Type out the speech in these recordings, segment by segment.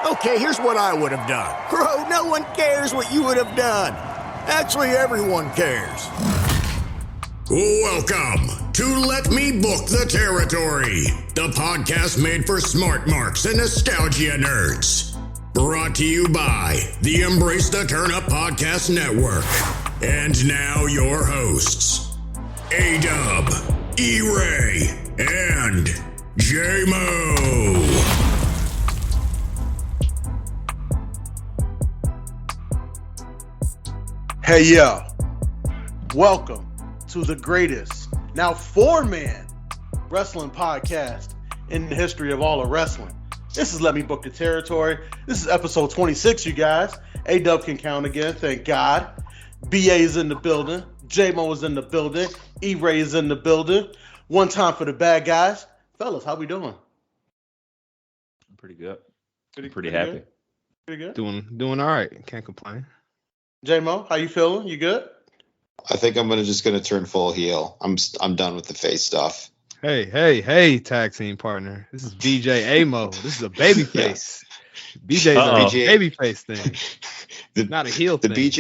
Okay, here's what I would have done. Bro, no one cares what you would have done. Actually, everyone cares. Welcome to Let Me Book the Territory, the podcast made for smart marks and nostalgia nerds. Brought to you by the Embrace the Turnip Podcast Network. And now your hosts, A-Dub, E-Ray, and J-Mo. Hey, yo. Welcome to the greatest, now 4-man wrestling podcast in the history of all of wrestling. This is Let Me Book the Territory. This is episode 26, you guys. A-Dub can count again, thank God. BA is in the building. J-Mo is in the building. E-Ray is in the building. One time for the bad guys. Fellas, how we doing? I'm pretty good. Pretty happy. Good? Pretty good? Doing all right. Can't complain. J-Mo, how you feeling? You good? I think I'm just gonna turn full heel. I'm done with the face stuff. Hey, tag team partner. This is BJ Amo. This is a baby face. BJ's a baby face thing. Not a heel the thing. The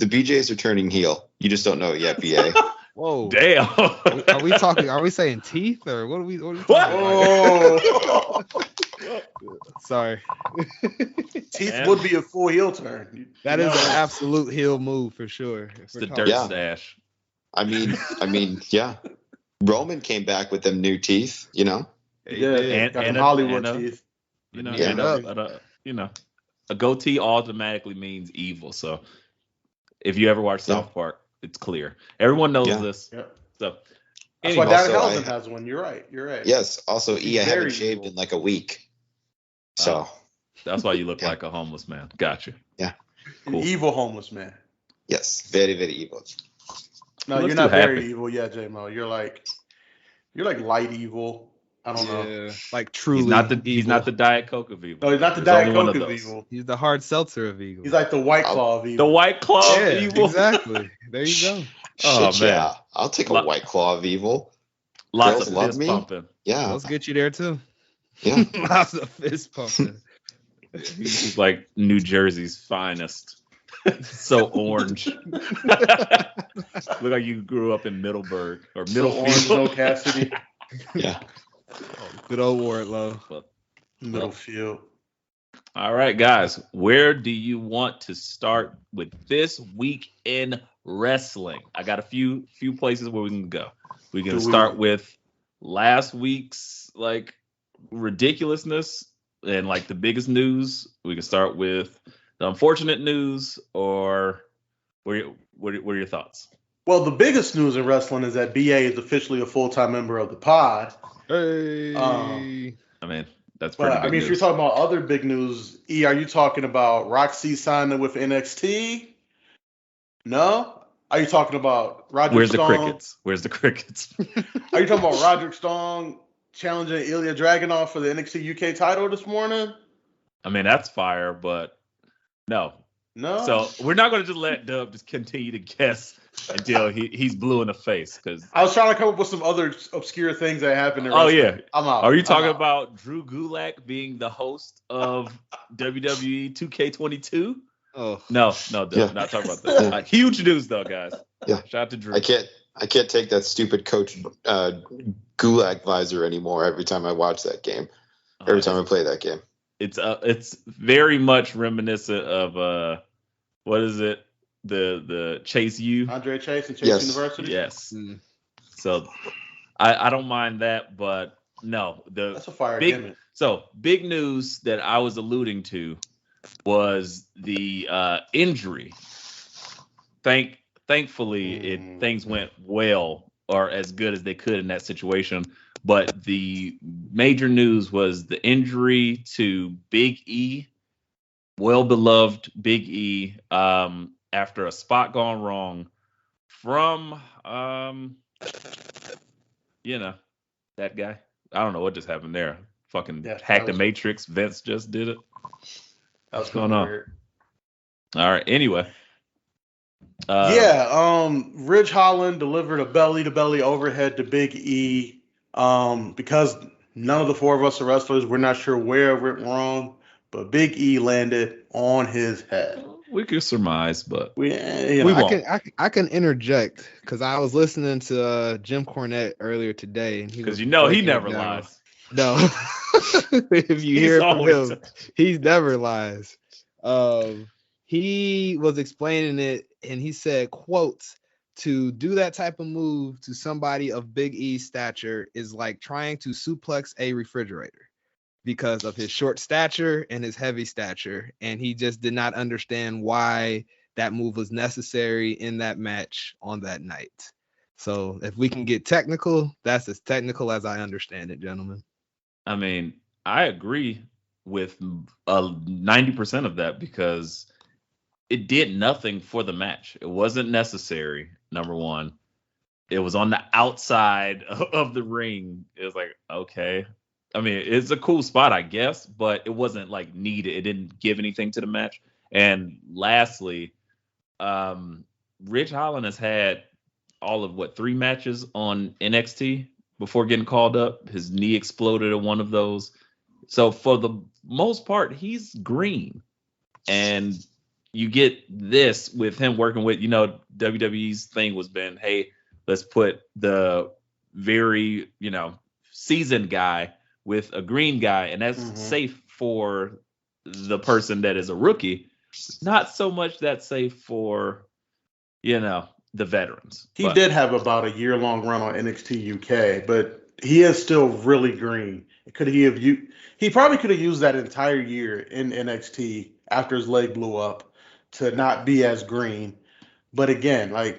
BJs are turning heel. You just don't know it yet, BA. Whoa. Damn. Are we saying teeth or what are we talking about? Sorry. Teeth would be a full heel turn. That is an absolute heel move for sure. It's the dirt stash. I mean, yeah. Roman came back with them new teeth, you know? Yeah, and Hollywood teeth. A goatee automatically means evil. So if you ever watch South Park, it's clear. Everyone knows this. Yeah. So that's why Danhausen has one. You're right. Yes. Also, I haven't shaved in like a week. So that's why you look like a homeless man. Gotcha. Yeah. Cool. An evil homeless man. Yes. Very, very evil. No, you're not very evil yet, J-Mo. You're like light evil. I don't know. Like truly. He's not the Diet Coke of evil. No, he's not the Diet Coke of evil. He's the hard seltzer of evil. He's like the White Claw of evil. The White Claw of evil. Exactly. There you go. Oh, shit, man. Yeah. I'll take a White Claw of evil. Lots Girls of love fist me. pumping. Yeah. Let's get you there too. Yeah. Lots of fist pumping. He's like New Jersey's finest. So orange. Look like you grew up in Middleburg or Orange, no Cassidy. Yeah. Good old Wardlow. Middlefield. All right, guys. Where do you want to start with this week in wrestling? I got a few places where we can go. We can start with last week's ridiculousness and the biggest news. We can start with the unfortunate news, or what are your thoughts? Well, the biggest news in wrestling is that BA is officially a full-time member of the pod. Hey. That's pretty good news. If you're talking about other big news, E, are you talking about Roxy signing with NXT? No? Are you talking about Roderick Strong? Where's the crickets? Are you talking about Roderick Strong challenging Ilya Dragunov for the NXT UK title this morning? That's fire, but no. So we're not going to just let Dub just continue to guess until he's blue in the face. Because I was trying to come up with some other obscure things that happened. Yeah, I'm out. Are you talking about Drew Gulak being the host of WWE 2K22? Oh no, Dub, not talking about that. Huge news though, guys. Yeah, shout out to Drew. I can't take that stupid Coach Gulak visor anymore. Every time I watch that game, every time I play that game. It's very much reminiscent of what is it? The Chase U. Andre Chase and Chase University? Yes. Mm. So I don't mind that, but no. That's a fire gimmick. So big news that I was alluding to was the injury. Thankfully things went well, or as good as they could in that situation. But the major news was the injury to Big E, well-beloved Big E, after a spot gone wrong from, that guy. I don't know what just happened there. Fucking hacked the Matrix. Vince just did it. What's going on? Weird. All right. Anyway. Ridge Holland delivered a belly-to-belly overhead to Big E. Because none of the four of us are wrestlers, we're not sure where it went wrong. but Big E landed on his head. We could surmise, but We we won't. I can interject because I was listening to Jim Cornette earlier today, and Because he never lies. No, if you hear it from always him, he never lies. He was explaining it, and he said, "quotes to do that type of move to somebody of Big E's stature is like trying to suplex a refrigerator because of his short stature and his heavy stature, and he just did not understand why that move was necessary in that match on that night." So if we can get technical, that's as technical as I understand it, gentlemen. I mean, I agree with 90% of that because it did nothing for the match. It wasn't necessary, number one. It was on the outside of the ring. It was like, okay. I mean, it's a cool spot, I guess, but it wasn't like needed. It didn't give anything to the match. And lastly, Ridge Holland has had all of 3 matches on NXT before getting called up. His knee exploded in one of those. So for the most part, he's green. And you get this with him working with, WWE's thing was been, hey, let's put the very, seasoned guy with a green guy, and that's safe for the person that is a rookie. Not so much that safe for, the veterans. He did have about a year-long run on NXT UK, but he is still really green. He probably could have used that entire year in NXT after his leg blew up to not be as green. But again, I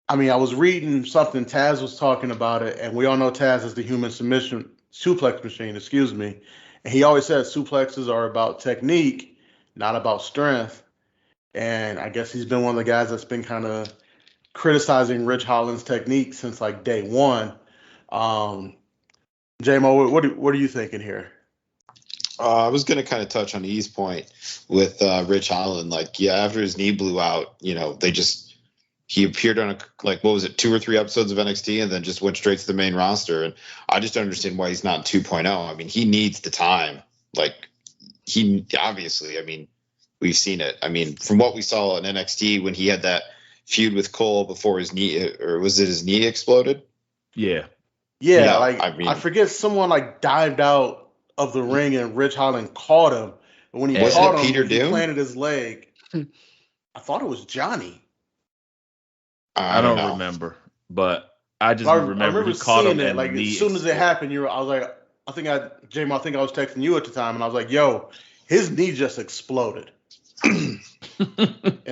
was reading something, Taz was talking about it, and we all know Taz is the human suplex machine, and he always says suplexes are about technique, not about strength. And I guess he's been one of the guys that's been kind of criticizing Ridge Holland's technique since day one. J-Mo, what are you thinking here? I was going to kind of touch on E's point with Ridge Holland. After his knee blew out, he appeared on 2 or 3 episodes of NXT and then just went straight to the main roster. And I just don't understand why he's not 2.0. I mean, he needs the time. We've seen it. I mean, from what we saw in NXT when he had that feud with Cole before his knee, or was it his knee exploded? Yeah. I forget, someone dived out of the ring and Ridge Holland caught him. And when he caught him, Peter he Doom? planted his leg. I thought it was Johnny. I don't remember, but I just remember he caught him it. As soon as it happened, I was like, I think I was texting you at the time, and I was like, yo, his knee just exploded. And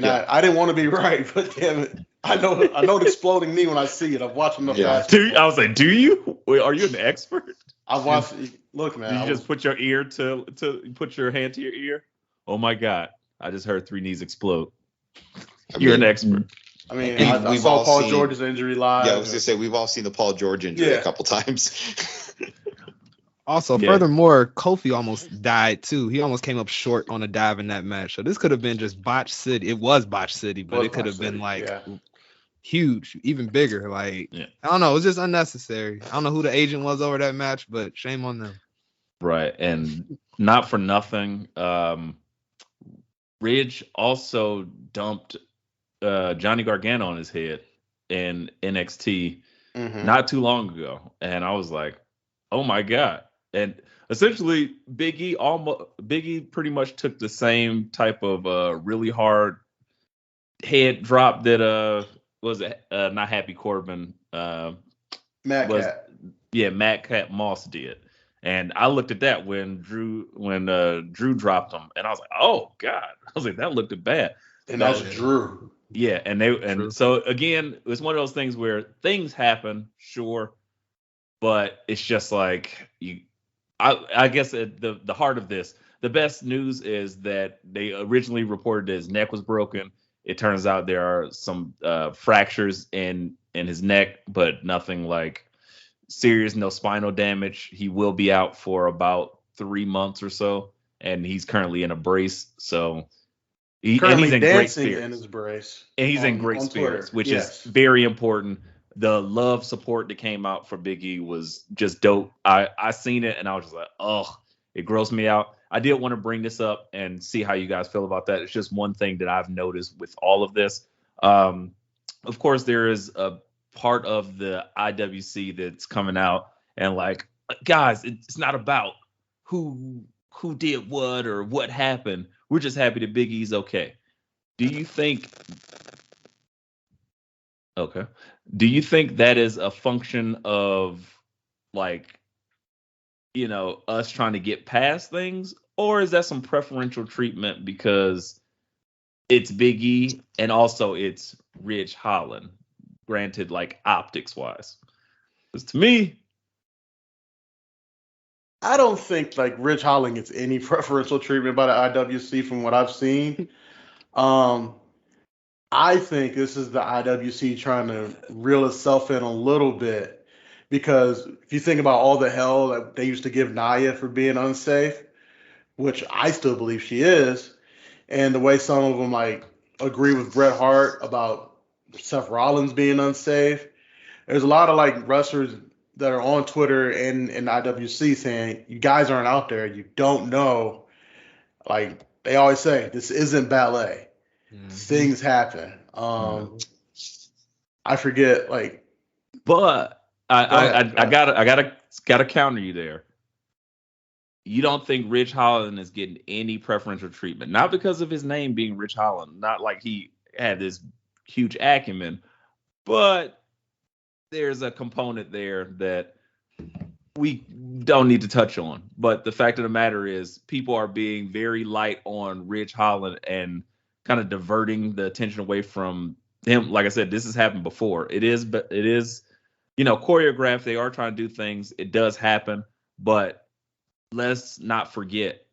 I didn't want to be right, but damn it, I know the exploding knee when I see it. I've watched enough. I was like, do you? Wait, are you an expert? I've watched. Look, man. Did you just put your ear to put your hand to your ear? Oh my God! I just heard 3 knees explode. You're an expert. I mean, I saw Paul George's injury live. Yeah, I was gonna say we've all seen the Paul George injury a couple times. Also, furthermore, Kofi almost died too. He almost came up short on a dive in that match. So this could have been just Botch City. It was Botch City, but it could have been huge, even bigger. I don't know. It was just unnecessary. I don't know who the agent was over that match, but shame on them. Right. And not for nothing, Ridge also dumped Johnny Gargano on his head in NXT not too long ago. And I was like, oh my God. And essentially, Big E pretty much took the same type of really hard head drop that was it not Happy Corbin, Matt Cat Moss did. And I looked at that when Drew dropped him, and I was like, oh God. I was like, that looked bad. And that's Drew. Yeah, and so again, it's one of those things where things happen, sure, but it's just like I guess at the heart of this, the best news is that they originally reported his neck was broken. It turns out there are some fractures in his neck, but nothing like serious, no spinal damage. He will be out for about 3 months or so, and he's currently in a brace. So he's in great spirits. In his brace. And he's in great spirits, Twitter. which is very important. The love support that came out for Big E was just dope. I seen it and I was just like, oh, it grossed me out. I did want to bring this up and see how you guys feel about that. It's just one thing that I've noticed with all of this. Of course, there is a part of the IWC that's coming out and like, guys, it's not about who did what or what happened. We're just happy that Big E's okay. Do you think that is a function of like, us trying to get past things, or is that some preferential treatment because it's Big E and also it's Ridge Holland, granted, like optics wise? Because to me, I don't think like Ridge Holland gets any preferential treatment by the IWC from what I've seen. I think this is the IWC trying to reel itself in a little bit, because if you think about all the hell that they used to give Nia for being unsafe, which I still believe she is, and the way some of them like agree with Bret Hart about Seth Rollins being unsafe, there's a lot of like wrestlers that are on Twitter and in the IWC saying, you guys aren't out there, you don't know. Like they always say, this isn't ballet. Things happen. I forget, like, but I gotta counter you there. You don't think Ridge Holland is getting any preferential treatment, not because of his name being Ridge Holland, not like he had this huge acumen, but there's a component there that we don't need to touch on. But the fact of the matter is, people are being very light on Ridge Holland and kind of diverting the attention away from him. Like I said, this has happened before. It is choreographed. They are trying to do things. It does happen, but let's not forget,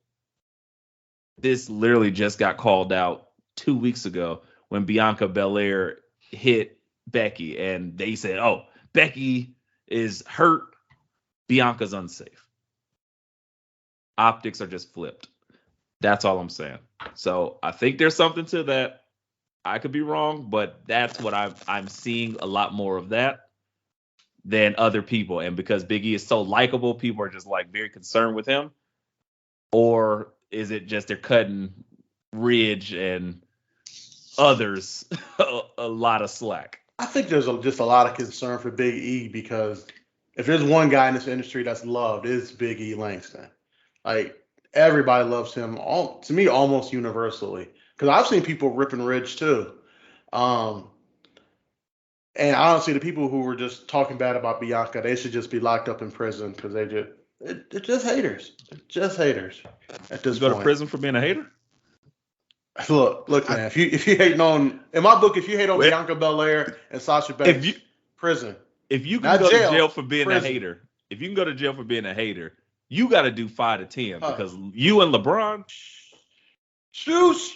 this literally just got called out 2 weeks ago when Bianca Belair hit Becky, and they said, "Oh, Becky is hurt. Bianca's unsafe." Optics are just flipped. That's all I'm saying. So I think there's something to that. I could be wrong, but that's what I'm seeing a lot more of that than other people. And because Big E is so likable, people are just like very concerned with him. Or is it just they're cutting Ridge and others a lot of slack? I think there's just a lot of concern for Big E, because if there's one guy in this industry that's loved, it's Big E Langston. Like, everybody loves him, to me, almost universally. Because I've seen people ripping Ridge too. And honestly, the people who were just talking bad about Bianca, they should just be locked up in prison, because they're just haters. They're just haters at this Go point. to prison for being a hater? Look, man. If you hating on, in my book, if you hate on Bianca Belair and Sasha Banks, prison. If you can go to jail for being a hater, you got to do 5 to 10, because you and LeBron. Shoosh.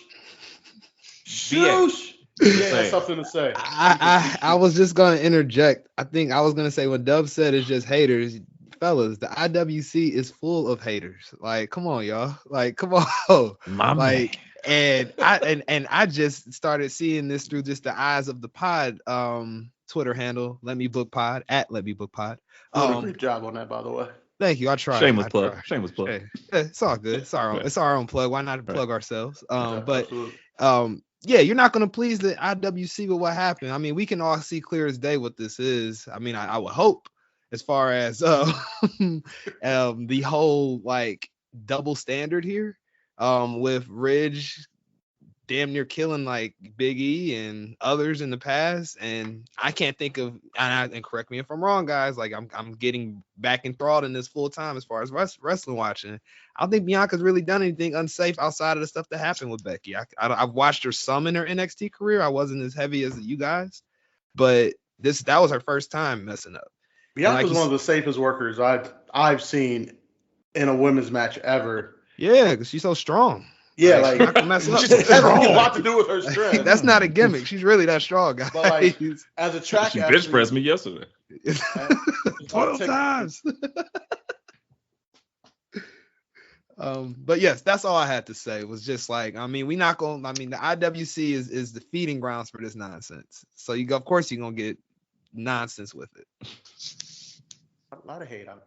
Yeah, that's something to say. I was just gonna interject. I think I was gonna say, when Dub said it's just haters, fellas, the IWC is full of haters. Like, come on, y'all. Like, come on. And I just started seeing this through just the eyes of the pod Twitter handle, Let Me Book Pod, at Let Me Book Pod. Great job on that, by the way. Thank you. I tried. Shameless plug. Hey, it's all good. It's our own plug. Why not plug ourselves? Yeah, you're not going to please the IWC with what happened. I mean, we can all see clear as day what this is. I mean, I would hope, as far as the whole like double standard here, with Ridge damn near killing like Big E and others in the past, and I can't think of, and correct me if I'm wrong, guys, like I'm getting back enthralled in this full time as far as wrestling watching. I don't think Bianca's really done anything unsafe outside of the stuff that happened with Becky. I've watched her some in her NXT career. I wasn't as heavy as you guys, but that was her first time messing up. Bianca's one of the safest workers I've seen in a women's match ever. Yeah, because she's so strong. Yeah, like not gonna mess up. It has a lot to do with her strength. That's not a gimmick. She's really that strong, guys. But like, as a track she athlete, bench pressed me yesterday 12 times. But yes, that's all I had to say. Was just like, I mean, the IWC is the feeding grounds for this nonsense. So of course you're gonna get nonsense with it. A lot of hate out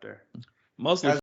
there. Mostly